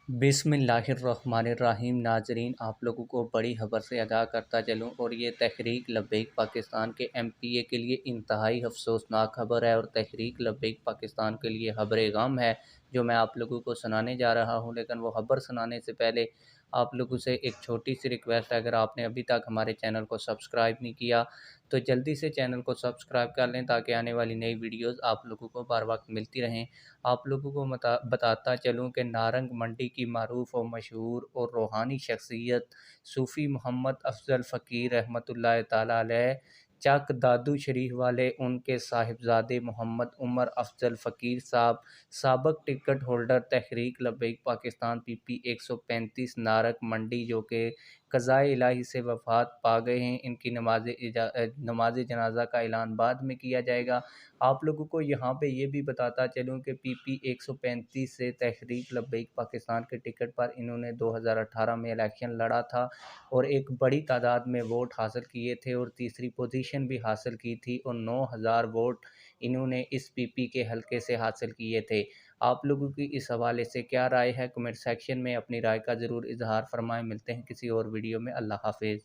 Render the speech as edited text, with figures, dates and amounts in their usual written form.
बिस्मिल्लाहिर्रहमानिर्रहीम। नाजरीन, आप लोगों को बड़ी खबर से आगाह करता चलूँ और ये तहरीक लब्बैक पाकिस्तान के एमपीए के लिए इंतहाई अफसोसनाक खबर है और तहरीक लब्बैक पाकिस्तान के लिए खबर गम है जो मैं आप लोगों को सुनाने जा रहा हूँ। लेकिन वो खबर सुनाने से पहले आप लोगों से एक छोटी सी रिक्वेस्ट है, अगर आपने अभी तक हमारे चैनल को सब्सक्राइब नहीं किया तो जल्दी से चैनल को सब्सक्राइब कर लें ताकि आने वाली नई वीडियोस आप लोगों को बार वक्त मिलती रहें। आप लोगों को बताता चलूँ कि नारंग मंडी की मारूफ और मशहूर और रूहानी शख्सियत सूफ़ी मोहम्मद अफजल फ़कीर रहमतुल्लाह ताला अलैह चक दादू शरीफ वाले उनके साहिबजादे मोहम्मद उमर अफजल फ़कीर साहब साबक टिकट होल्डर तहरीक लब्बैक पाकिस्तान पीपी 135 नारक मंडी जो कि क़ज़ाए इलाही से वफ़ात पा गए हैं। इनकी नमाज जनाजा का ऐलान बाद में किया जाएगा। आप लोगों को यहाँ पे ये भी बताता चलूँ कि पीपी 135 से तहरीक लब्बैक पाकिस्तान के टिकट पर इन्होंने 2018 में इलेक्शन लड़ा था और एक बड़ी तादाद में वोट हासिल किए थे और तीसरी पोजीशन भी हासिल की थी और 9000 वोट इन्होंने इस पीपी के हलके से हासिल किए थे। आप लोगों की इस हवाले से क्या राय है? कमेंट सेक्शन में अपनी राय का ज़रूर इजहार फरमाएं। मिलते हैं किसी और वीडियो में। अल्लाह हाफिज़।